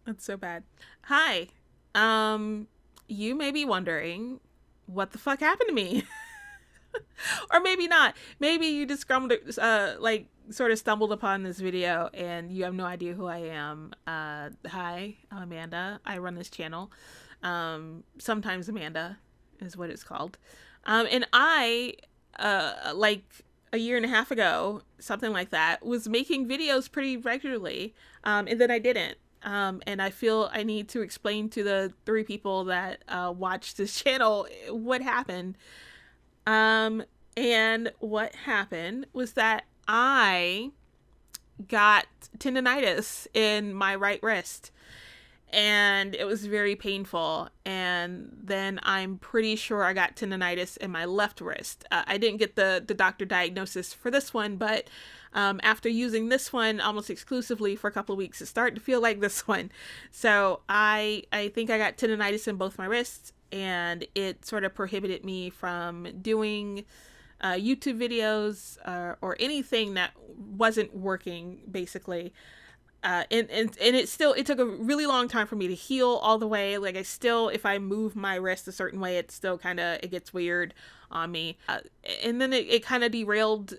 That's so bad. Hi. Um, you may be wondering what the fuck happened to me. Or maybe not. Maybe you just sort of stumbled upon this video and you have no idea who I am. Hi, I'm Amanda. I run this channel. Sometimes Amanda is what it's called. And like a year and a half ago, something like that, was making videos pretty regularly. And then I didn't. And I feel I need to explain to the three people that watch this channel what happened. Um, and what happened was that I got tendonitis in my right wrist and it was very painful. And then I'm pretty sure I got tendonitis in my left wrist. I didn't get the doctor diagnosis for this one, but after using this one almost exclusively for a couple of weeks, it started to feel like this one. So I think I got tendonitis in both my wrists, and it sort of prohibited me from doing YouTube videos or anything that wasn't working, basically. And it took a really long time for me to heal all the way. Like, I still, if I move my wrist a certain way, it still kind of, it gets weird on me. And then it kind of derailed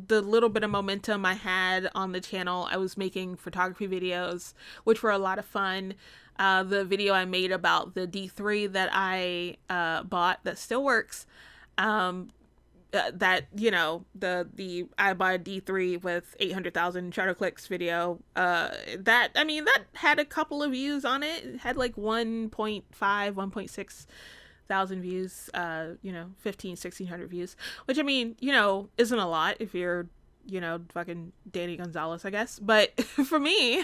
the little bit of momentum I had on the channel. I was making photography videos, which were a lot of fun. The video I made about the D3 that I bought that still works, that, you know, the I bought a D3 with 800,000 shutter clicks video, that, I mean, that had a couple of views on it. It had like 1.5, 1.6 thousand views, 1600 views, which, I mean, isn't a lot if you're, fucking Danny Gonzalez, I guess. But for me,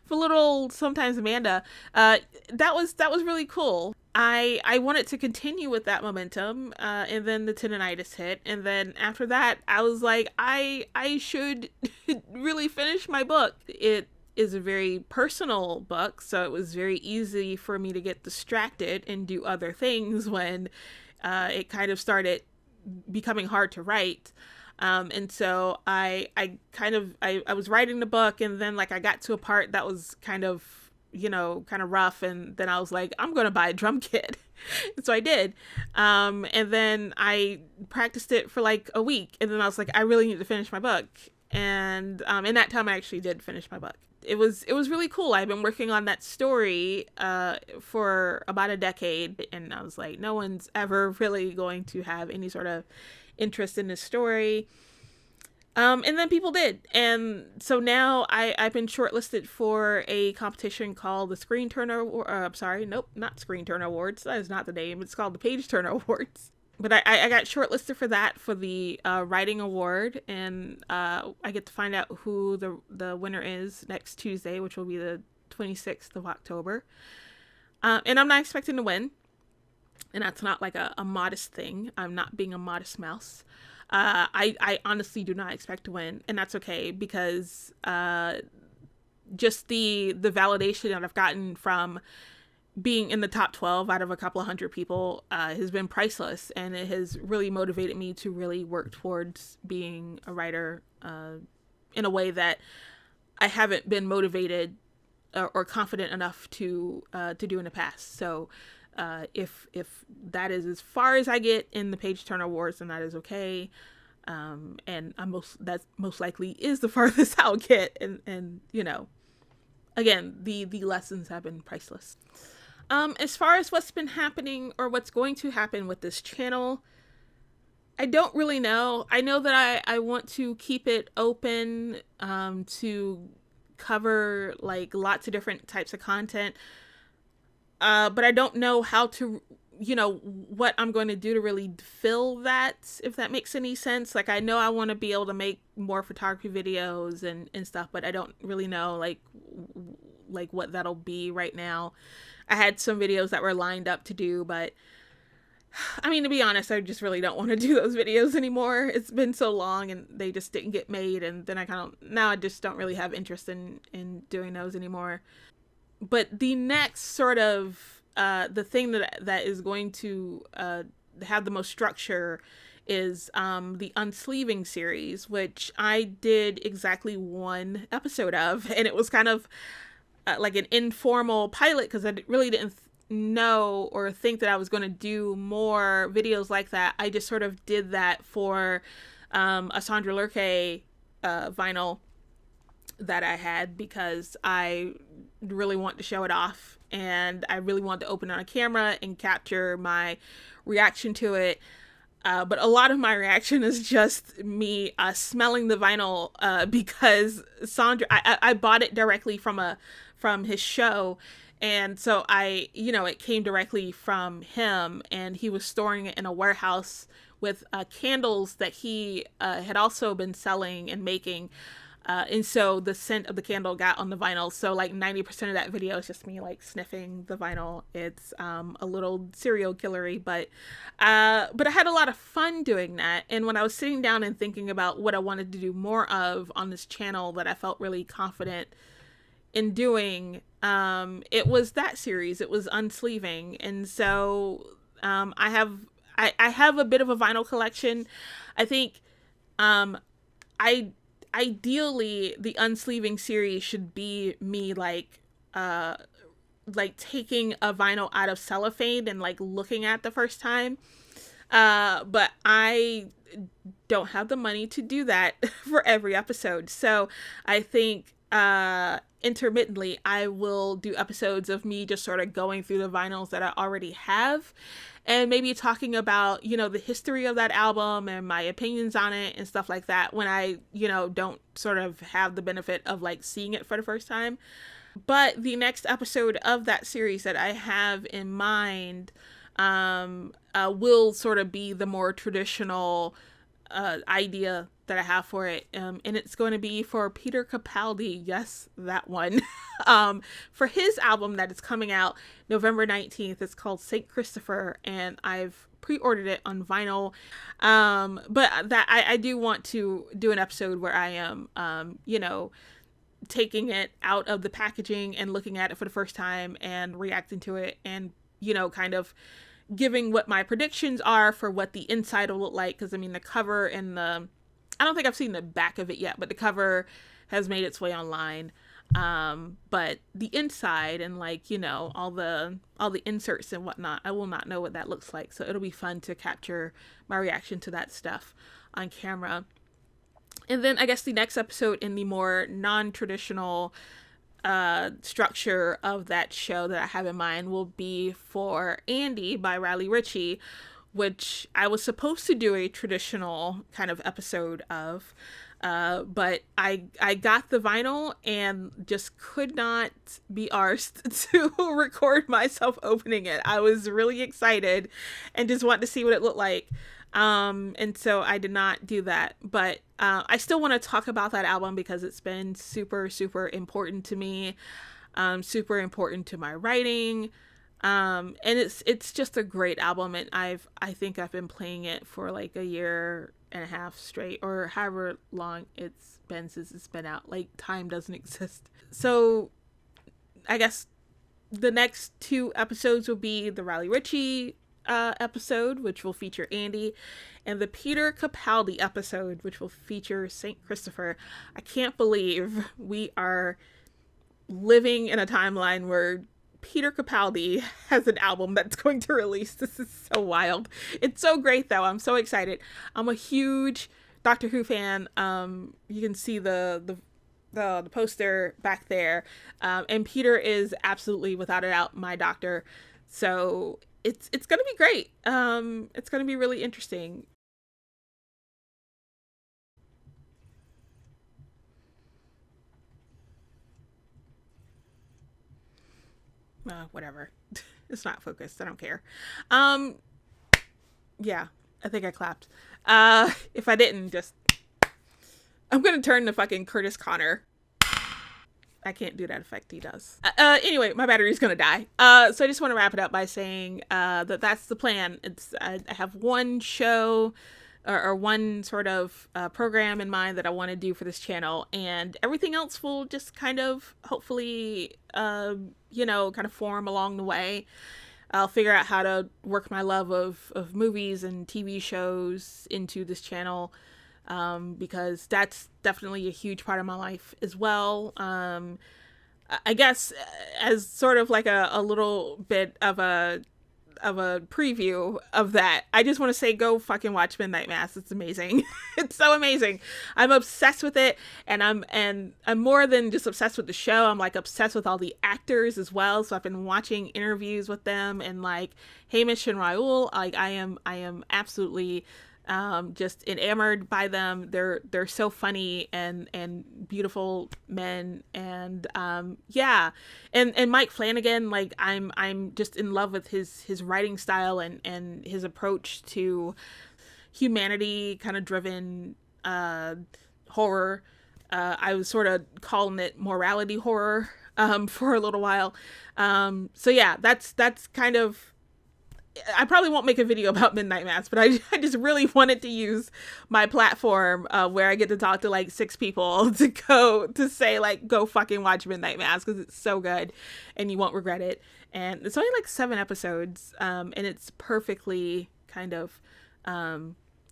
for little sometimes Amanda, that was really cool. I wanted to continue with that momentum, and then the tendonitis hit, and then after that, I was like, I should really finish my book. It is a very personal book, so it was very easy for me to get distracted and do other things when it kind of started becoming hard to write. And so I was writing the book, and then like I got to a part that was kind of rough, and then I was like, I'm gonna buy a drum kit. So I did. And then I practiced it for like a week, and then I was like, I really need to finish my book. And in that time I actually did finish my book. It was really cool. I've been working on that story for about a decade, and I was like, no one's ever really going to have any sort of interest in this story. And then people did. And so now I've been shortlisted for a competition called the Screen Turner Award. Sorry, nope, not Screen Turner Awards. That is not the name. It's called the Page Turner Awards. But I got shortlisted for that, for the writing award. And I get to find out who the winner is next Tuesday, which will be the 26th of October. And I'm not expecting to win. And that's not like a modest thing. I'm not being a modest mouse. I honestly do not expect to win, and that's okay, because just the validation that I've gotten from being in the top 12 out of a couple of hundred people has been priceless, and it has really motivated me to really work towards being a writer in a way that I haven't been motivated or confident enough to do in the past. So if that is as far as I get in the Page Turner Awards, then that is okay. And that most likely is the farthest I'll get. And again, the lessons have been priceless. As far as what's been happening or what's going to happen with this channel, I don't really know. I know that I want to keep it open to cover like lots of different types of content. But I don't know how to, what I'm going to do to really fill that, if that makes any sense. Like, I know I want to be able to make more photography videos and stuff, but I don't really know, like what that'll be right now. I had some videos that were lined up to do, but I mean, to be honest, I just really don't want to do those videos anymore. It's been so long and they just didn't get made. And then now I just don't really have interest in doing those anymore. But the next sort of the thing that is going to have the most structure is the Unsleeving series, which I did exactly one episode of, and it was kind of like an informal pilot, because really didn't know or think that I was going to do more videos like that. I just sort of did that for a Sondra Lurke vinyl that I had, because I really want to show it off, and I really want to open it on camera and capture my reaction to it. But a lot of my reaction is just me smelling the vinyl, because Sondra, I bought it directly from his show, and so it came directly from him, and he was storing it in a warehouse with candles that he had also been selling and making. And so the scent of the candle got on the vinyl. So like 90% of that video is just me like sniffing the vinyl. It's a little serial killery, but I had a lot of fun doing that. And when I was sitting down and thinking about what I wanted to do more of on this channel that I felt really confident in doing, it was that series. It was Unsleeving. And so I have a bit of a vinyl collection. I think ideally the Unsleeving series should be me like taking a vinyl out of cellophane and like looking at the first time, but I don't have the money to do that for every episode. So I think intermittently I will do episodes of me just sort of going through the vinyls that I already have, and maybe talking about, the history of that album and my opinions on it and stuff like that, when I, don't sort of have the benefit of like seeing it for the first time. But the next episode of that series that I have in mind will sort of be the more traditional idea that I have for it, and it's going to be for Peter Capaldi, yes, that one, for his album that is coming out November 19th. It's called Saint Christopher, and I've pre-ordered it on vinyl, but that I do want to do an episode where I am, taking it out of the packaging and looking at it for the first time and reacting to it, and, kind of giving what my predictions are for what the inside will look like. Because the cover and I don't think I've seen the back of it yet, but the cover has made its way online. But the inside and all the inserts and whatnot, I will not know what that looks like. So it'll be fun to capture my reaction to that stuff on camera. And then I guess the next episode in the more non-traditional structure of that show that I have in mind will be for Andy by Riley Ritchie, which I was supposed to do a traditional kind of episode of, but I got the vinyl and just could not be arsed to record myself opening it. I was really excited and just wanted to see what it looked like. And so I did not do that, but I still want to talk about that album because it's been super, super important to me, super important to my writing. And it's just a great album, and I think I've been playing it for like a year and a half straight, or however long it's been since it's been out. Like, time doesn't exist. So I guess the next two episodes will be the Riley Ritchie episode, which will feature Andy, and the Peter Capaldi episode, which will feature Saint Christopher. I can't believe we are living in a timeline where Peter Capaldi has an album that's going to release. This is so wild. It's so great, though. I'm so excited. I'm a huge Doctor Who fan. You can see the poster back there, and Peter is absolutely, without a doubt, my doctor. So it's gonna be great. It's gonna be really interesting. Whatever. It's not focused. I don't care. Yeah, I think I clapped. If I didn't, just I'm gonna turn to fucking Curtis Connor. I can't do that effect he does. Anyway, my battery's gonna die. So I just want to wrap it up by saying that's the plan. I have one show or one sort of program in mind that I want to do for this channel, and everything else will just kind of hopefully kind of form along the way. I'll figure out how to work my love of movies and TV shows into this channel, because that's definitely a huge part of my life as well. I guess as sort of like a little bit of a preview of that, I just want to say go fucking watch Midnight Mass. It's amazing. It's so amazing. I'm obsessed with it, and I'm more than just obsessed with the show. I'm like obsessed with all the actors as well. So I've been watching interviews with them, and like Hamish and Raul, like I am absolutely just enamored by them. They're so funny and beautiful men, and yeah, and Mike Flanagan, like I'm just in love with his writing style and his approach to humanity kind of driven horror. I was sort of calling it morality horror for a little while. So yeah, that's kind of, I probably won't make a video about Midnight Mass, but I just really wanted to use my platform where I get to talk to like 6 people to say like, go fucking watch Midnight Mass because it's so good and you won't regret it. And it's only like 7 episodes, and it's perfectly kind of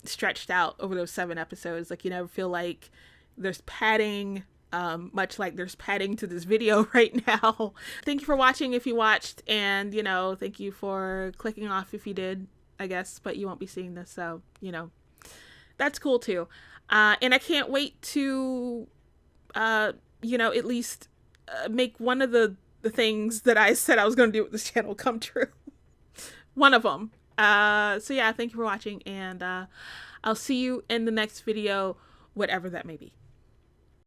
stretched out over those 7 episodes. Like you never feel like there's padding. Much like there's padding to this video right now. Thank you for watching if you watched, and, you know, thank you for clicking off if you did, I guess, but you won't be seeing this, so, you know, that's cool too. And I can't wait to, you know, at least make one of the things that I said I was going to do with this channel come true. One of them. So yeah, thank you for watching, and I'll see you in the next video, whatever that may be.